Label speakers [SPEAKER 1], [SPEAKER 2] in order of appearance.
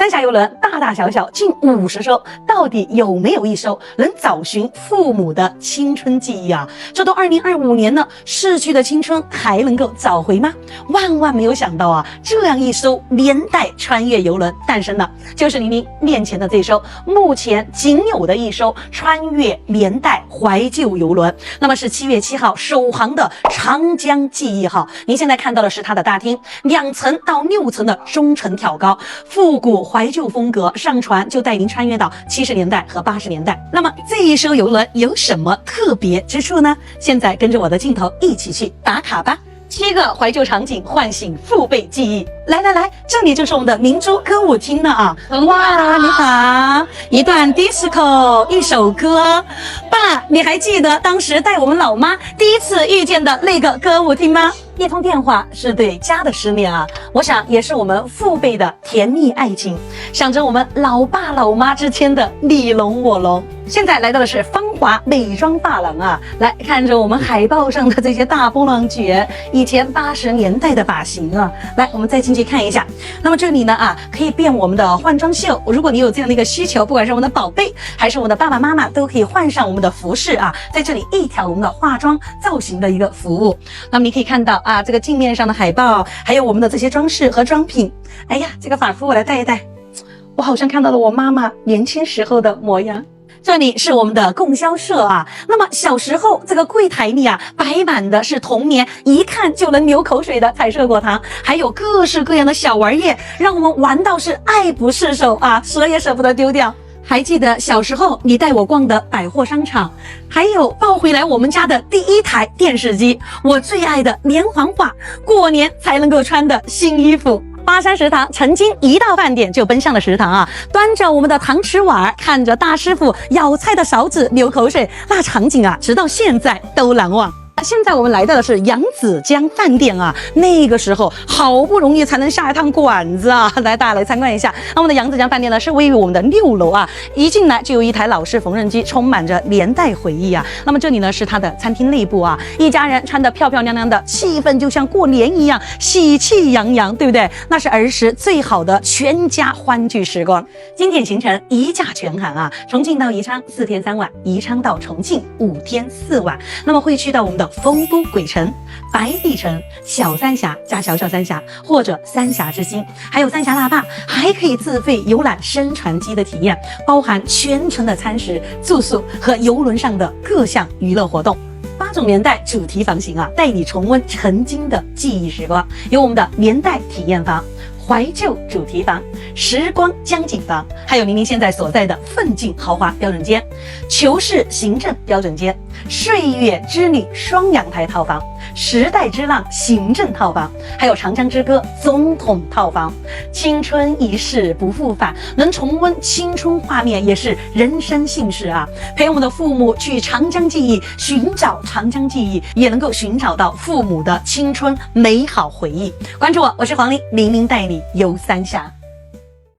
[SPEAKER 1] 三峡邮轮大大小小近50艘，到底有没有一艘能找寻父母的青春记忆啊？这都2025年了，逝去的青春还能够找回吗？万万没有想到啊，这样一艘连带穿越邮轮诞生了，就是您面前的这艘目前仅有的一艘穿越连带怀旧邮轮。那么是7月7号首航的长江记忆号。您现在看到的是它的大厅，2层到6层的中层挑高，复古怀旧风格，上船就带您穿越到70年代和80年代。那么这一艘邮轮有什么特别之处呢？现在跟着我的镜头一起去打卡吧。7个怀旧场景唤醒父辈记忆。来，这里就是我们的明珠歌舞厅了啊！哇，你好，一段 disco， 一首歌。爸，你还记得当时带我们老妈第一次遇见的那个歌舞厅吗？一通电话是对家的思念啊，我想也是我们父辈的甜蜜爱情，想着我们老爸老妈之间的你侬我侬。现在来到的是芳华美妆发廊啊，来看着我们海报上的这些大波浪卷，以前80年代的发型啊。来，我们再进去看一下。那么这里呢可以变我们的换装秀，如果你有这样的一个需求，不管是我们的宝贝还是我们的爸爸妈妈，都可以换上我们的服饰啊，在这里一条龙的化妆造型的一个服务。那么你可以看到这个镜面上的海报，还有我们的这些装饰和装品。哎呀，这个发箍我来戴一戴，我好像看到了我妈妈年轻时候的模样。这里是我们的供销社啊，那么小时候这个柜台里摆满的是童年一看就能流口水的彩色果糖，还有各式各样的小玩意，让我们玩到是爱不释手啊，舍也舍不得丢掉。还记得小时候你带我逛的百货商场，还有抱回来我们家的第一台电视机，我最爱的连环画，过年才能够穿的新衣服。巴山食堂曾经一到饭点就奔向了食堂啊，端着我们的糖匙碗，看着大师傅舀菜的勺子流口水，那场景直到现在都难忘。现在我们来到的是扬子江饭店啊，那个时候好不容易才能下一趟馆子啊，来大家来参观一下。那我们的扬子江饭店呢是位于我们的6楼啊，一进来就有一台老式缝纫机，充满着年代回忆啊。那么这里呢是它的餐厅内部啊，一家人穿得漂漂亮亮的，气氛就像过年一样，喜气洋洋，对不对？那是儿时最好的全家欢聚时光。经典行程1价全含啊，重庆到宜昌4天3晚，宜昌到重庆5天4晚。那么会去到我们的丰都鬼城、白帝城、小三峡加小三峡，或者三峡之星，还有三峡大坝，还可以自费游览升船机的体验，包含全程的餐食、住宿和游轮上的各项娱乐活动。8种年代主题房型带你重温曾经的记忆时光，有我们的年代体验房、怀旧主题房、时光江景房，还有您现在所在的奋进豪华标准间、球式行政标准间、岁月之旅双阳台套房、时代之浪行政套房，还有长江之歌总统套房。青春一世不复返，能重温青春画面也是人生幸事啊！陪我们的父母去长江记忆，寻找长江记忆，也能够寻找到父母的青春美好回忆。关注我，我是黄玲，带你游三峡。